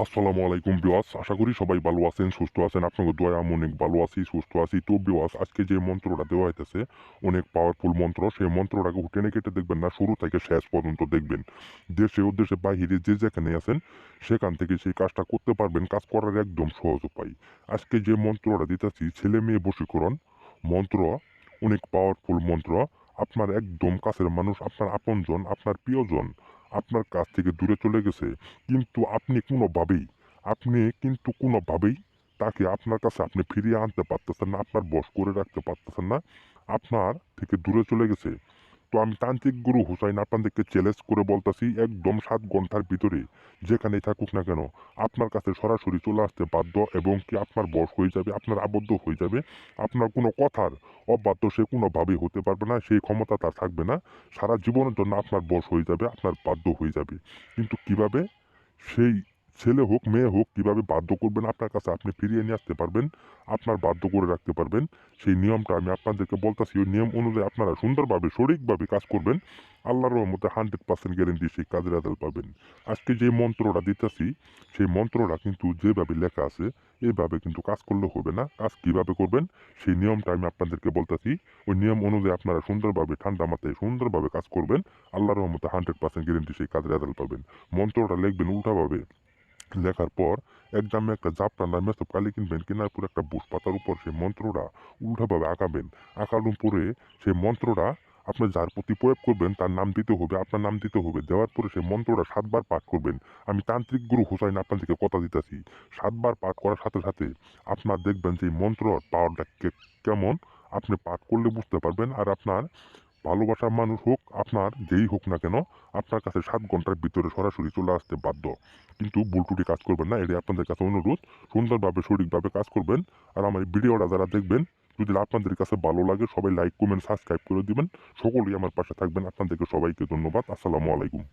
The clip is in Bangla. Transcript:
আসসালামু আলাইকুম ভিউয়ার্স, আশা করি সবাই ভালো আছেন, সুস্থ আছেন। আপনাদের দোয়ায় আমি অনেক ভালো আছি, সুস্থ আছি। তো ভিউয়ার্স, আজকে যে মন্ত্রটা দেওয়া হইতেছে অনেক পাওয়ারফুল মন্ত্র। সেই মন্ত্রটাকে টেনে কেটে দেখবেন না, শুরু থেকে শেষ পর্যন্ত দেখবেন। দেশে ও দেশে বাহিরে যে যেখানে আছেন সেখান থেকে সেই কাজটা করতে পারবেন। কাজ করার একদম সহজ উপায়। আজকে যে মন্ত্রটা দিতেছি ছেলে মেয়ে বশীকরণ মন্ত্র, অনেক পাওয়ারফুল মন্ত্র। আপনার একদম কাছের মানুষ, আপনার আপনজন, আপনার প্রিয়জন আপনার কাছ থেকে দূরে চলে গেছে, কিন্তু আপনি কোনোভাবেই তাকে আপনার কাছে আপনি ফিরিয়ে আনতে পারতেছেন না, আপনার বশ করে রাখতে পারতেছেন না, আপনার থেকে দূরে চলে গেছে। তো আমি তান্ত্রিক গুরু হুসাইন আপনাদেরকে চ্যালেঞ্জ করে বলতেছি, একদম 7 ঘন্টার ভিতরে যেখানেই থাকুক না কেন আপনার কাছে সরাসরি চলে আসতে বাধ্য, এবং কি আপনার বশ হয়ে যাবে, আপনার আবদ্ধ হয়ে যাবে। আপনার কোনো কথার অবাধ্য সে কোনোভাবেই হতে পারবে না, সেই ক্ষমতা তার থাকবে না। সারা জীবনের জন্য আপনার বশ হয়ে যাবে, আপনার বাধ্য হয়ে যাবে। কিন্তু কিভাবে সেই ছেলে হোক মেয়ে হোক কিভাবে বাধ্য করবেন আপনার কাছে আপনি ফিরিয়ে নিয়ে আসতে পারবেন, আপনার বাধ্য করে রাখতে পারবেন, সেই নিয়মটা আমি আপনাদেরকে বলতেছি। ওই নিয়ম অনুযায়ী আপনারা সুন্দরভাবে সঠিকভাবে কাজ করবেন, আল্লাহর রহমতে 100% গ্যারেন্টি সেই কাজের রেজাল্ট পাবেন। আজকে যে মন্ত্রটা দিতেছি সেই মন্ত্রটা কিন্তু যেভাবে লেখা আছে এইভাবে কিন্তু কাজ করলে হবে না। কাজ কিভাবে করবেন সেই নিয়মটা আমি আপনাদেরকে বলতেছি। ওই নিয়ম অনুযায়ী আপনারা সুন্দরভাবে ঠান্ডা মাথায় সুন্দরভাবে কাজ করবেন, আল্লাহর রহমতে 100% গ্যারেন্টি সেই কাজের রেজাল্ট পাবেন। মন্ত্রটা লিখবেন উল্টাভাবে, লেখার পর একজামে একটা জাপটা নামে তো কালি কিনবেন, কেনার পর একটা বুশ পাতার উপর সেই মন্ত্রটা উল্টাভাবে আঁকাবেন। আঁকানোর পরে সেই মন্ত্রটা আপনি যার প্রতি প্রয়োগ করবেন তার নাম দিতে হবে, আপনার নাম দিতে হবে। দেওয়ার পরে সেই মন্ত্রটা 7 বার পাঠ করবেন। আমি তান্ত্রিক গুরু হোসাইন আপনাদেরকে কথা দিতেছি, 7 বার পাঠ করার সাথে সাথে আপনার দেখবেন যে এই মন্ত্রর পাওয়ারটা কেমন আপনি পাঠ করলে বুঝতে পারবেন। আর আপনার ভালোবাসার মানুষ হোক, আপনার যেই হোক না কেন, আপনার কাছে 7 ঘন্টার ভিতরে সরাসরি চলে আসতে বাধ্য। কিন্তু ভুল ত্রুটি কাজ করবেন না, এটাই আপনাদের কাছে অনুরোধ। সুন্দরভাবে সঠিকভাবে কাজ করবেন। আর আমার এই ভিডিওটা যারা দেখবেন, যদি আপনাদের কাছে ভালো লাগে সবাই লাইক কমেন্ট সাবস্ক্রাইব করে দিবেন। সকলেই আমার পাশে থাকবেন। আপনাদেরকে সবাইকে ধন্যবাদ। আসসালামু আলাইকুম।